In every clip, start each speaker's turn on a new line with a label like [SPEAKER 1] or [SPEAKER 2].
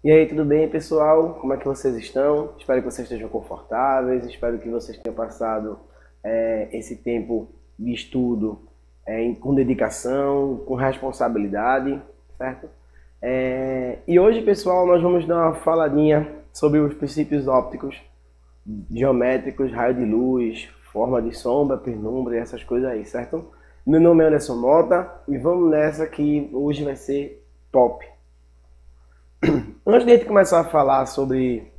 [SPEAKER 1] E aí, tudo bem, pessoal? Como é que vocês estão? Espero que vocês estejam confortáveis, espero que vocês tenham passado esse tempo de estudo com dedicação, com responsabilidade, certo? E hoje, pessoal, nós vamos dar uma faladinha sobre os princípios ópticos, geométricos, raio de luz, forma de sombra, penumbra e essas coisas aí, certo? Meu nome é Anderson Mota e vamos nessa que hoje vai ser top. Antes de a gente começar a falar sobre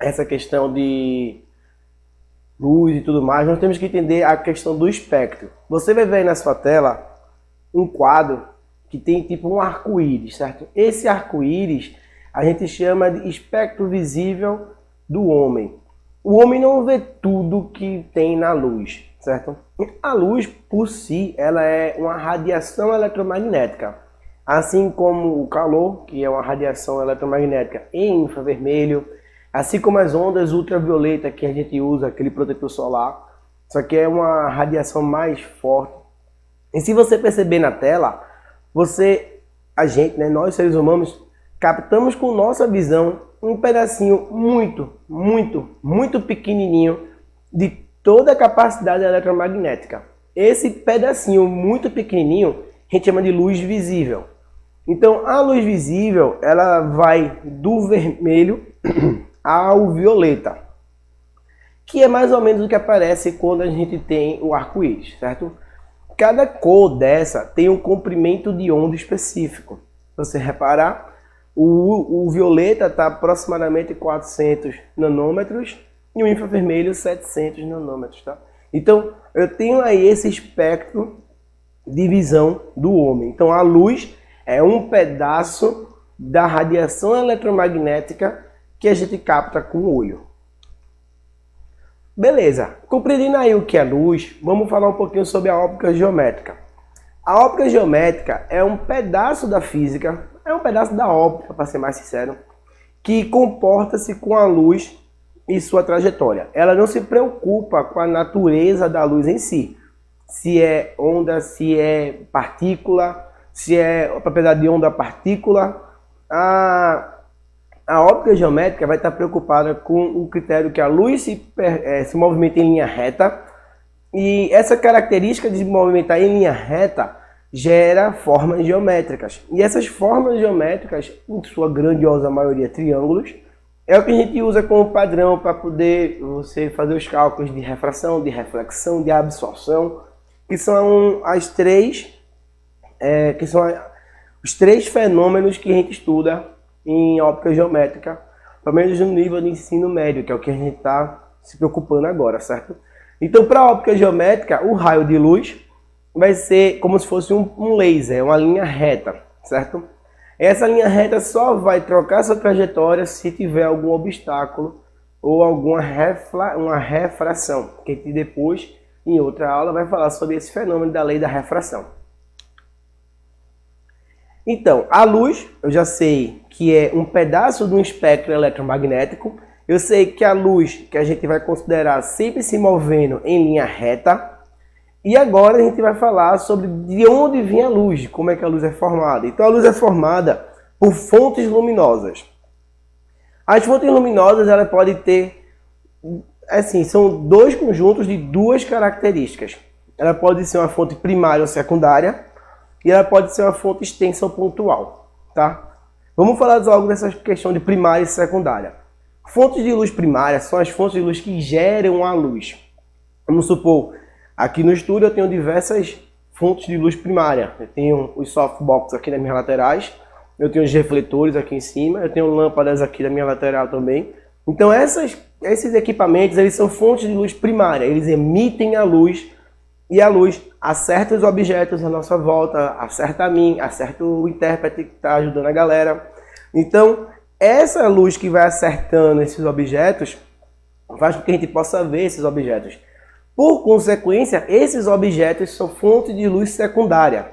[SPEAKER 1] essa questão de luz e tudo mais, nós temos que entender a questão do espectro. Você vai ver aí na sua tela um quadro que tem tipo um arco-íris, certo? Esse arco-íris a gente chama de espectro visível do homem. O homem não vê tudo que tem na luz, certo? A luz, por si, ela é uma radiação eletromagnética. Assim como o calor, que é uma radiação eletromagnética em infravermelho, assim como as ondas ultravioleta que a gente usa, aquele protetor solar, só que é uma radiação mais forte. E se você perceber na tela, a gente, nós seres humanos, captamos com nossa visão um pedacinho muito pequenininho de toda a capacidade eletromagnética. Esse pedacinho muito pequenininho a gente chama de luz visível. Então, a luz visível, ela vai do vermelho ao violeta, que é mais ou menos o que aparece quando a gente tem o arco-íris, certo? Cada cor dessa tem um comprimento de onda específico. Se você reparar, o violeta está aproximadamente 400 nanômetros e o infravermelho 700 nanômetros, tá? Então, eu tenho aí esse espectro de visão do homem. Então, a luz é um pedaço da radiação eletromagnética que a gente capta com o olho. Beleza, compreendendo aí o que é luz, vamos falar um pouquinho sobre a óptica geométrica. A óptica geométrica é um pedaço da física, é um pedaço da óptica, para ser mais sincero, que comporta-se com a luz e sua trajetória. Ela não se preocupa com a natureza da luz em si, se é onda, se é partícula, se é a propriedade de onda-partícula. A óptica geométrica vai estar preocupada com o critério que a luz se movimenta em linha reta, e essa característica de movimentar em linha reta gera formas geométricas. E essas formas geométricas, em sua grandiosa maioria triângulos, é o que a gente usa como padrão para poder você fazer os cálculos de refração, de reflexão, de absorção, que são os três fenômenos que a gente estuda em óptica geométrica, pelo menos no nível de ensino médio, que é o que a gente está se preocupando agora, certo? Então, para a óptica geométrica, o raio de luz vai ser como se fosse um laser, uma linha reta, certo? Essa linha reta só vai trocar sua trajetória se tiver algum obstáculo ou alguma uma refração, que depois, em outra aula, vai falar sobre esse fenômeno da lei da refração. Então, a luz, eu já sei que é um pedaço de um espectro eletromagnético. Eu sei que a luz, que a gente vai considerar sempre se movendo em linha reta. E agora a gente vai falar sobre de onde vem a luz, como é que a luz é formada. Então, a luz é formada por fontes luminosas. As fontes luminosas, ela pode ter, assim, são dois conjuntos de duas características. Ela pode ser uma fonte primária ou secundária, e ela pode ser uma fonte extensa ou pontual, tá? Vamos falar logo dessa questão de primária e secundária. Fontes de luz primária são as fontes de luz que geram a luz. Vamos supor, aqui no estúdio eu tenho diversas fontes de luz primária. Eu tenho os softbox aqui nas minhas laterais, eu tenho os refletores aqui em cima, eu tenho lâmpadas aqui na minha lateral também. Então esses equipamentos, eles são fontes de luz primária, eles emitem a luz, e a luz acerta os objetos à nossa volta, acerta a mim, acerta o intérprete que está ajudando a galera. Então, essa luz que vai acertando esses objetos faz com que a gente possa ver esses objetos. Por consequência, esses objetos são fonte de luz secundária.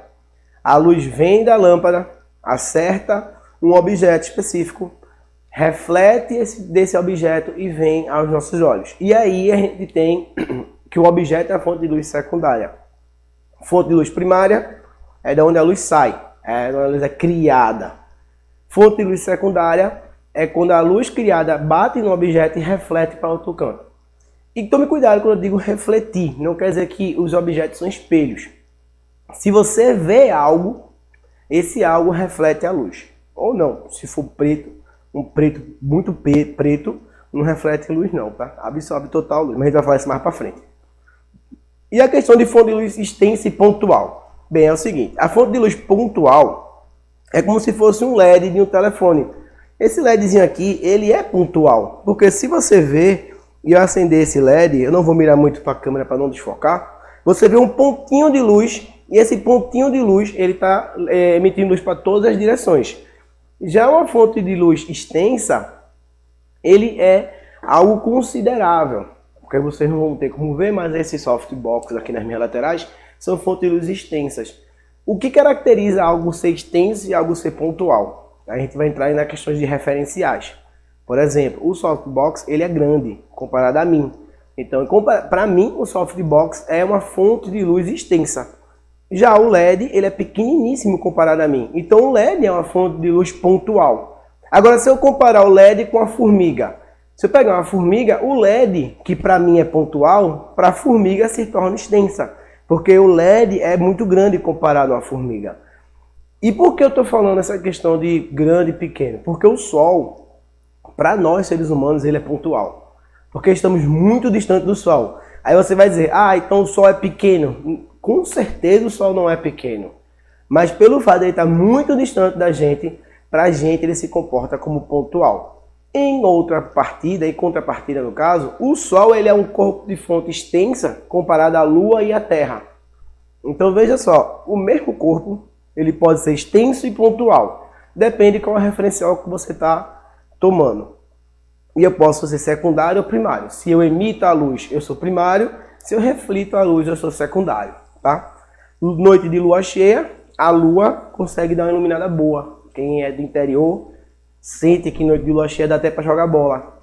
[SPEAKER 1] A luz vem da lâmpada, acerta um objeto específico, reflete desse objeto e vem aos nossos olhos. E aí a gente tem que o objeto é a fonte de luz secundária. Fonte de luz primária é de onde a luz sai, é onde a luz é criada. Fonte de luz secundária é quando a luz criada bate no objeto e reflete para outro canto. E tome cuidado quando eu digo refletir, não quer dizer que os objetos são espelhos. Se você vê algo, esse algo reflete a luz. Ou não, se for preto, um preto muito preto, não reflete luz não, tá? Absorve total luz, mas a gente vai falar isso mais para frente. E a questão de fonte de luz extensa e pontual? Bem, é o seguinte, a fonte de luz pontual é como se fosse um LED de um telefone. Esse LEDzinho aqui, ele é pontual, porque se você ver e eu acender esse LED, eu não vou mirar muito para a câmera para não desfocar, você vê um pontinho de luz, e esse pontinho de luz, ele está emitindo luz para todas as direções. Já uma fonte de luz extensa, ele é algo considerável, porque vocês não vão ter como ver, mas esses softbox aqui nas minhas laterais são fontes de luz extensas. O que caracteriza algo ser extenso e algo ser pontual? A gente vai entrar aí nas questões de referenciais. Por exemplo, o softbox ele é grande comparado a mim. Então, para mim, o softbox é uma fonte de luz extensa. Já o LED ele é pequeniníssimo comparado a mim. Então, o LED é uma fonte de luz pontual. Agora, se eu comparar o LED com a formiga, se eu pegar uma formiga, o LED, que para mim é pontual, para a formiga se torna extensa. Porque o LED é muito grande comparado a uma formiga. E por que eu estou falando essa questão de grande e pequeno? Porque o Sol, para nós seres humanos, ele é pontual. Porque estamos muito distantes do Sol. Aí você vai dizer, então o Sol é pequeno. Com certeza o Sol não é pequeno. Mas pelo fato de ele estar muito distante da gente, para a gente ele se comporta como pontual. Em outra partida, em contrapartida no caso, o Sol ele é um corpo de fonte extensa comparado à Lua e à Terra. Então veja só, o mesmo corpo ele pode ser extenso e pontual. Depende qual é o referencial que você está tomando. E eu posso ser secundário ou primário. Se eu emito a luz, eu sou primário. Se eu reflito a luz, eu sou secundário. Tá? Noite de lua cheia, a lua consegue dar uma iluminada boa. Quem é do interior sente que noite de lua cheia dá até para jogar bola.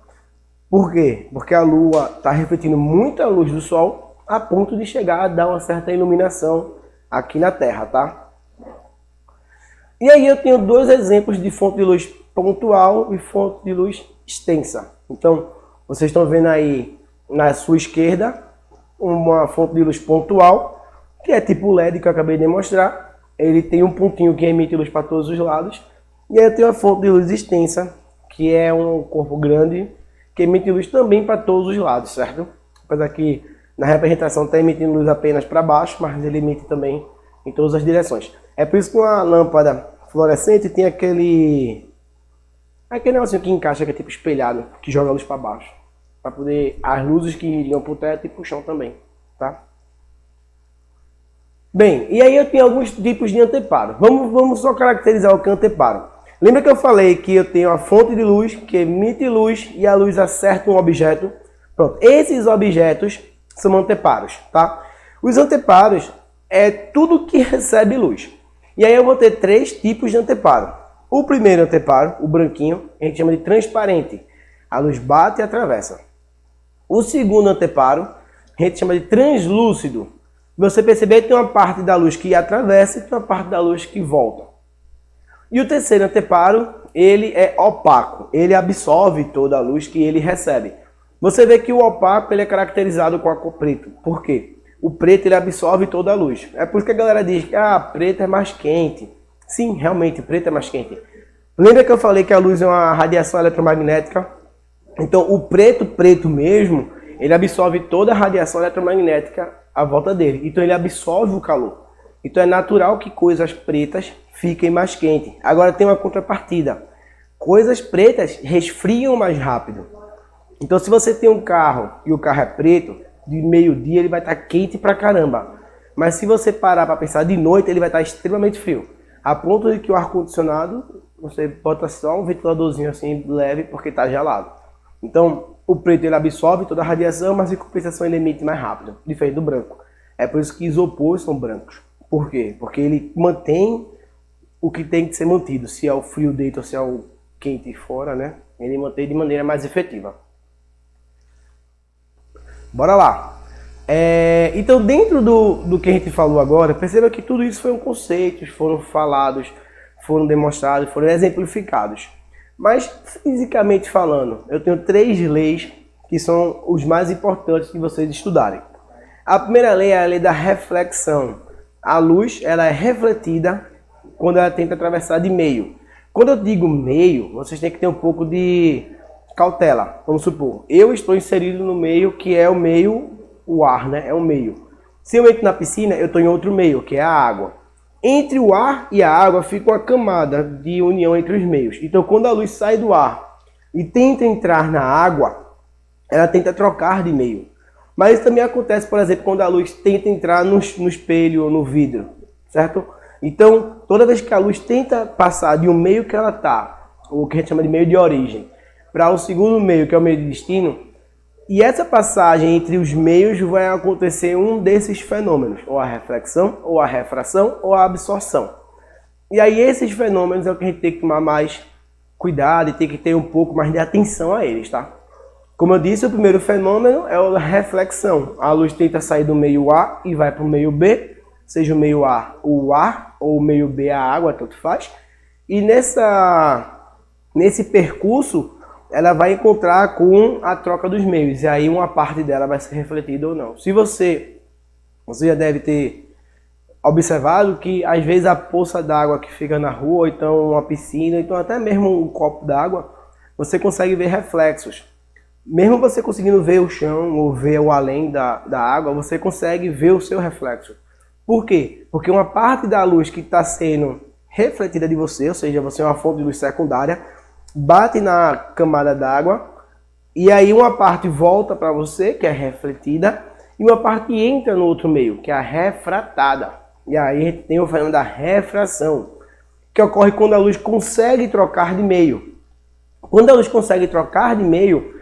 [SPEAKER 1] Por quê? Porque a lua está refletindo muita luz do sol a ponto de chegar a dar uma certa iluminação aqui na Terra, tá? E aí eu tenho dois exemplos de fonte de luz pontual e fonte de luz extensa. Então, vocês estão vendo aí na sua esquerda uma fonte de luz pontual, que é tipo o LED que eu acabei de mostrar. Ele tem um pontinho que emite luz para todos os lados. E aí eu tenho a fonte de luz extensa, que é um corpo grande, que emite luz também para todos os lados, certo? Apesar que na representação está emitindo luz apenas para baixo, mas ele emite também em todas as direções. É por isso que uma lâmpada fluorescente tem aquele negocinho que encaixa, que é tipo espelhado, que joga a luz para baixo. Para poder as luzes que iriam para o teto e para o chão também, tá? Bem, e aí eu tenho alguns tipos de anteparo. Vamos só caracterizar o que é anteparo. Lembra que eu falei que eu tenho a fonte de luz que emite luz e a luz acerta um objeto? Pronto, esses objetos são anteparos, tá? Os anteparos é tudo que recebe luz. E aí eu vou ter três tipos de anteparo. O primeiro anteparo, o branquinho, a gente chama de transparente. A luz bate e atravessa. O segundo anteparo, a gente chama de translúcido. Você perceber que tem uma parte da luz que atravessa e tem uma parte da luz que volta. E o terceiro anteparo, ele é opaco. Ele absorve toda a luz que ele recebe. Você vê que o opaco ele é caracterizado com a cor preto. Por quê? O preto ele absorve toda a luz. É por isso que a galera diz que preto é mais quente. Sim, realmente, preto é mais quente. Lembra que eu falei que a luz é uma radiação eletromagnética? Então, o preto mesmo, ele absorve toda a radiação eletromagnética à volta dele. Então, ele absorve o calor. Então, é natural que coisas pretas fiquem mais quentes. Agora, tem uma contrapartida. Coisas pretas resfriam mais rápido. Então, se você tem um carro e o carro é preto, de meio-dia ele vai estar quente pra caramba. Mas se você parar para pensar de noite, ele vai estar extremamente frio. A ponto de que o ar-condicionado, você bota só um ventiladorzinho assim leve porque está gelado. Então, o preto ele absorve toda a radiação, mas em compensação ele emite mais rápido, diferente do branco. É por isso que isopores são brancos. Por quê? Porque ele mantém o que tem que ser mantido. Se é o frio dentro ou se é o quente fora, né? Ele mantém de maneira mais efetiva. Bora lá. Então, dentro do que a gente falou agora, perceba que tudo isso foram conceitos, foram falados, foram demonstrados, foram exemplificados. Mas, fisicamente falando, eu tenho 3 leis que são os mais importantes de vocês estudarem. A primeira lei é a lei da reflexão. A luz, ela é refletida quando ela tenta atravessar de meio. Quando eu digo meio, vocês têm que ter um pouco de cautela. Vamos supor, eu estou inserido no meio que é o meio, o ar, né? É o meio. Se eu entro na piscina, eu estou em outro meio, que é a água. Entre o ar e a água fica uma camada de união entre os meios. Então, quando a luz sai do ar e tenta entrar na água, ela tenta trocar de meio. Mas isso também acontece, por exemplo, quando a luz tenta entrar no espelho ou no vidro, certo? Então, toda vez que a luz tenta passar de um meio que ela está, o que a gente chama de meio de origem, para o segundo meio, que é o meio de destino, e essa passagem entre os meios vai acontecer um desses fenômenos, ou a reflexão, ou a refração, ou a absorção. E aí esses fenômenos é o que a gente tem que tomar mais cuidado e tem que ter um pouco mais de atenção a eles, tá? Como eu disse, o primeiro fenômeno é a reflexão. A luz tenta sair do meio A e vai para o meio B, seja o meio A o ar, ou o meio B a água, tanto faz. E nesse percurso, ela vai encontrar com a troca dos meios, e aí uma parte dela vai ser refletida ou não. Se você já deve ter observado que às vezes a poça d'água que fica na rua, ou então uma piscina, ou então até mesmo um copo d'água, você consegue ver reflexos. Mesmo você conseguindo ver o chão ou ver o além da água, você consegue ver o seu reflexo. Por quê? Porque uma parte da luz que está sendo refletida de você, ou seja, você é uma fonte de luz secundária, bate na camada d'água e aí uma parte volta para você, que é refletida, e uma parte entra no outro meio, que é a refratada. E aí a gente tem o fenômeno da refração, que ocorre quando a luz consegue trocar de meio. Quando a luz consegue trocar de meio,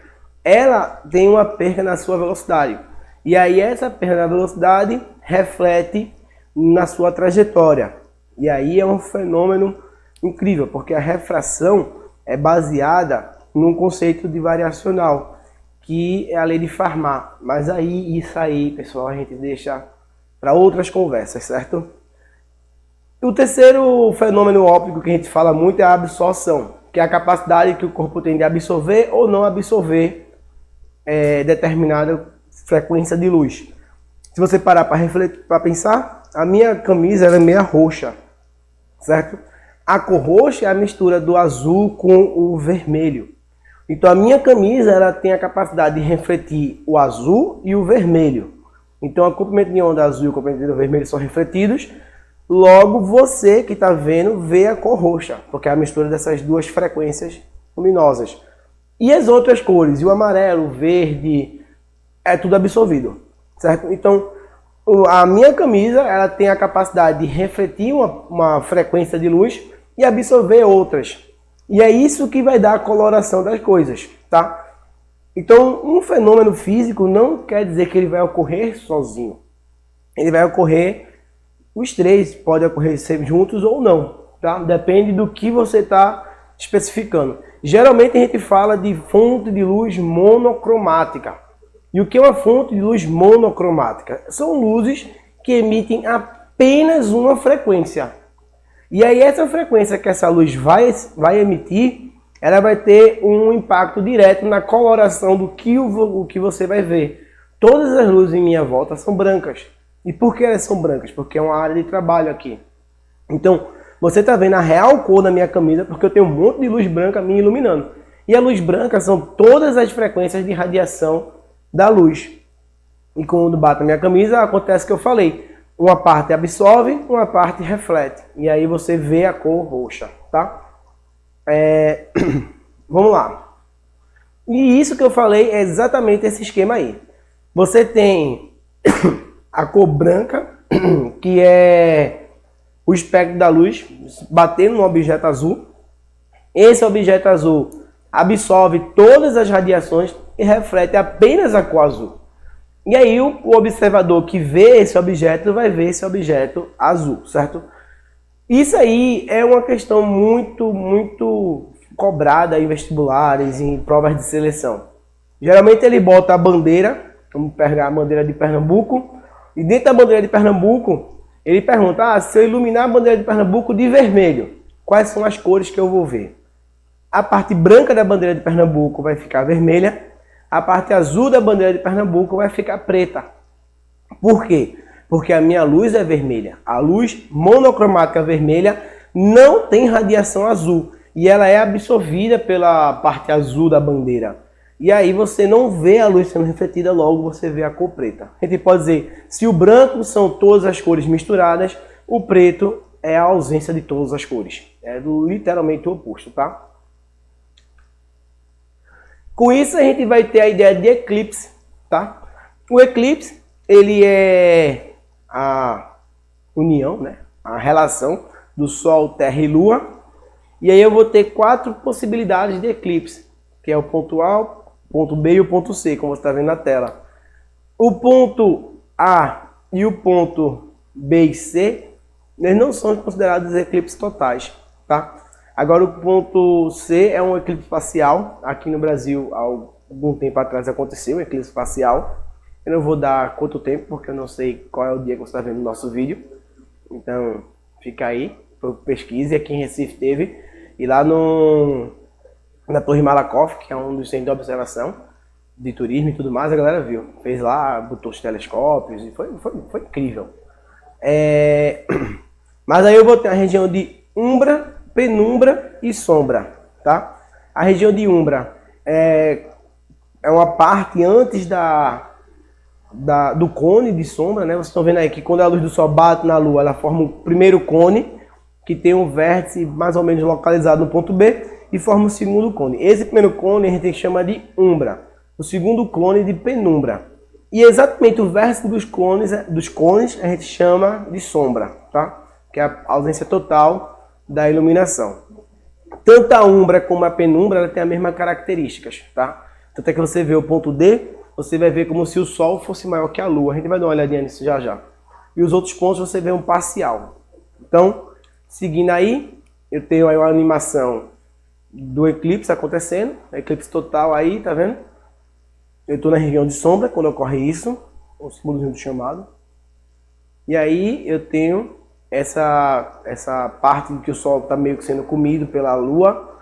[SPEAKER 1] ela tem uma perda na sua velocidade. E aí essa perda na velocidade reflete na sua trajetória. E aí é um fenômeno incrível, porque a refração é baseada num conceito de variacional, que é a lei de Fermat. Mas aí, isso aí, pessoal, a gente deixa para outras conversas, certo? O terceiro fenômeno óptico que a gente fala muito é a absorção, que é a capacidade que o corpo tem de absorver ou não absorver determinada frequência de luz. Se você parar para refletir, para pensar, a minha camisa ela é meia roxa, certo? A cor roxa é a mistura do azul com o vermelho. Então a minha camisa ela tem a capacidade de refletir o azul e o vermelho. Então o comprimento de onda azul e o comprimento de onda vermelho são refletidos. Logo você que está vendo vê a cor roxa, porque é a mistura dessas duas frequências luminosas. E as outras cores, o amarelo, o verde, é tudo absorvido, certo? Então a minha camisa ela tem a capacidade de refletir uma frequência de luz e absorver outras. E é isso que vai dar a coloração das coisas, tá? Então, um fenômeno físico não quer dizer que ele vai ocorrer sozinho. Ele vai ocorrer, os três podem ocorrer sempre juntos ou não, tá? Depende do que você está especificando. Geralmente a gente fala de fonte de luz monocromática. E o que é uma fonte de luz monocromática? São luzes que emitem apenas uma frequência. E aí essa frequência que essa luz vai emitir, ela vai ter um impacto direto na coloração do que você vai ver. Todas as luzes em minha volta são brancas. E por que elas são brancas? Porque é uma área de trabalho aqui. Então, você está vendo a real cor da minha camisa porque eu tenho um monte de luz branca me iluminando. E a luz branca são todas as frequências de radiação da luz. E quando bate na minha camisa, acontece o que eu falei. Uma parte absorve, uma parte reflete. E aí você vê a cor roxa, tá? Vamos lá. E isso que eu falei é exatamente esse esquema aí. Você tem a cor branca, que é o espectro da luz batendo no objeto azul. Esse objeto azul absorve todas as radiações e reflete apenas a cor azul. E aí o observador que vê esse objeto vai ver esse objeto azul, certo? Isso aí é uma questão muito cobrada em vestibulares, em provas de seleção. Geralmente ele bota a bandeira, vamos pegar a bandeira de Pernambuco, e dentro da bandeira de Pernambuco ele pergunta, se eu iluminar a bandeira de Pernambuco de vermelho, quais são as cores que eu vou ver? A parte branca da bandeira de Pernambuco vai ficar vermelha. A parte azul da bandeira de Pernambuco vai ficar preta. Por quê? Porque a minha luz é vermelha. A luz monocromática vermelha não tem radiação azul. E ela é absorvida pela parte azul da bandeira. E aí você não vê a luz sendo refletida, logo você vê a cor preta. A gente pode dizer, se o branco são todas as cores misturadas, o preto é a ausência de todas as cores. É literalmente o oposto, tá? Com isso a gente vai ter a ideia de eclipse, tá? O eclipse, ele é a união, né? A relação do Sol, Terra e Lua. E aí eu vou ter 4 possibilidades de eclipse, que é o ponto A, o ponto B e o ponto C, como você está vendo na tela. O ponto A e o ponto B e C, eles não são considerados eclipses totais, tá? Agora o ponto C é um eclipse parcial. Aqui no Brasil, há algum tempo atrás aconteceu um eclipse parcial. Eu não vou dar quanto tempo, porque eu não sei qual é o dia que você está vendo o nosso vídeo. Então, fica aí, pesquise. Aqui em Recife teve. E lá na Torre Malakoff, que é um dos centros de observação de turismo e tudo mais, a galera viu. Fez lá, botou os telescópios, e foi incrível. Mas aí eu vou ter a região de umbra, penumbra e sombra, tá? A região de umbra é uma parte antes do cone de sombra, né? Vocês estão vendo aí que quando a luz do Sol bate na Lua, ela forma o primeiro cone, que tem um vértice mais ou menos localizado no ponto B, e forma o segundo cone. Esse primeiro cone a gente chama de umbra, o segundo cone de penumbra. E exatamente o vértice dos cones a gente chama de sombra, tá? Que é a ausência total da iluminação. Tanto a umbra como a penumbra, ela tem as mesmas características, tá? Tanto é que você vê o ponto D, você vai ver como se o Sol fosse maior que a Lua. A gente vai dar uma olhadinha nisso já já. E os outros pontos você vê um parcial. Então, seguindo aí, eu tenho aí uma animação do eclipse acontecendo. Eclipse total aí, tá vendo? Eu estou na região de sombra quando ocorre isso. O símbolozinho do chamado. E aí eu tenho essa parte em que o Sol está meio que sendo comido pela Lua.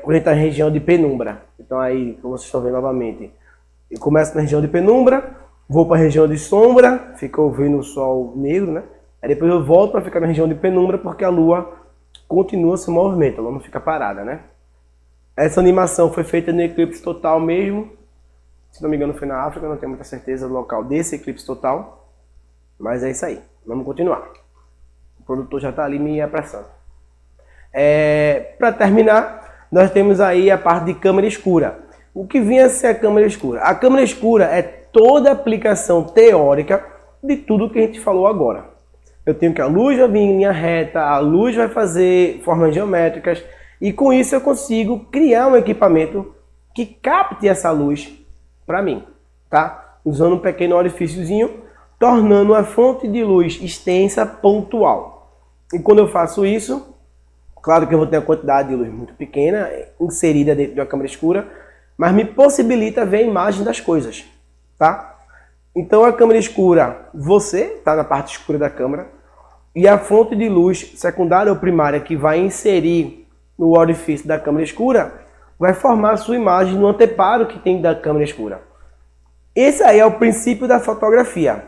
[SPEAKER 1] Quando a gente está na região de penumbra. Então aí, como vocês estão vendo novamente, eu começo na região de penumbra, vou para a região de sombra, fico vendo o Sol negro, né? Aí depois eu volto para ficar na região de penumbra, porque a Lua continua se movimento, ela não fica parada, né? Essa animação foi feita no eclipse total mesmo. Se não me engano foi na África, não tenho muita certeza do local desse eclipse total. Mas é isso aí, vamos continuar. O produtor já está ali me apressando. Para terminar, nós temos aí a parte de câmera escura. O que vinha a ser a câmera escura? A câmera escura é toda a aplicação teórica de tudo que a gente falou agora. Eu tenho que a luz vai vir em linha reta, a luz vai fazer formas geométricas, e com isso eu consigo criar um equipamento que capte essa luz para mim, tá? Usando um pequeno orifíciozinho, tornando a fonte de luz extensa pontual. E quando eu faço isso, claro que eu vou ter uma quantidade de luz muito pequena inserida dentro de uma câmera escura, mas me possibilita ver a imagem das coisas, tá? Então a câmera escura, você está na parte escura da câmera, e a fonte de luz secundária ou primária que vai inserir no orifício da câmera escura vai formar a sua imagem no anteparo que tem da câmera escura. Esse aí é o princípio da fotografia.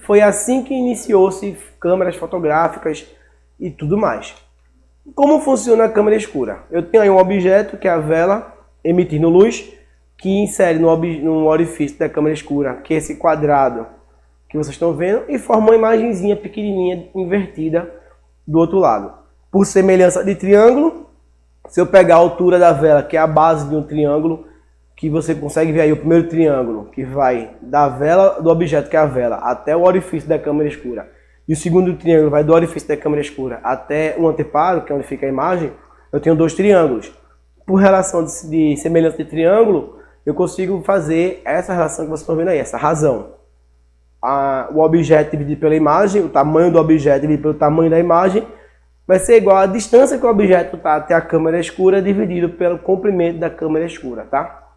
[SPEAKER 1] Foi assim que iniciou-se câmeras fotográficas e tudo mais. Como funciona a câmera escura? Eu tenho aí um objeto, que é a vela, emitindo luz, que insere no orifício da câmera escura, que é esse quadrado que vocês estão vendo, e forma uma imagenzinha pequenininha invertida do outro lado. Por semelhança de triângulo, se eu pegar a altura da vela, que é a base de um triângulo, que você consegue ver aí o primeiro triângulo, que vai da vela, do objeto que é a vela, até o orifício da câmera escura, e o segundo triângulo vai do orifício da câmera escura até o anteparo, que é onde fica a imagem, eu tenho 2 triângulos. Por relação de semelhança de triângulo, eu consigo fazer essa relação que vocês estão vendo aí, essa razão. O objeto dividido pela imagem, o tamanho do objeto dividido pelo tamanho da imagem, vai ser igual à distância que o objeto está até a câmera escura dividido pelo comprimento da câmera escura, tá?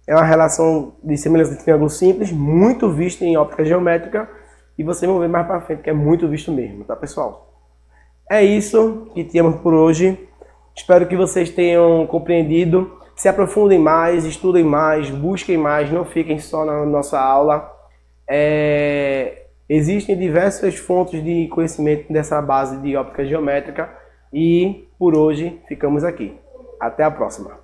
[SPEAKER 1] É uma relação de semelhança de triângulo simples, muito vista em óptica geométrica, e vocês vão ver mais para frente que é muito visto mesmo, tá, pessoal? É isso que tínhamos por hoje. Espero que vocês tenham compreendido. Se aprofundem mais, estudem mais, busquem mais, não fiquem só na nossa aula. Existem diversas fontes de conhecimento dessa base de óptica geométrica e por hoje ficamos aqui. Até a próxima.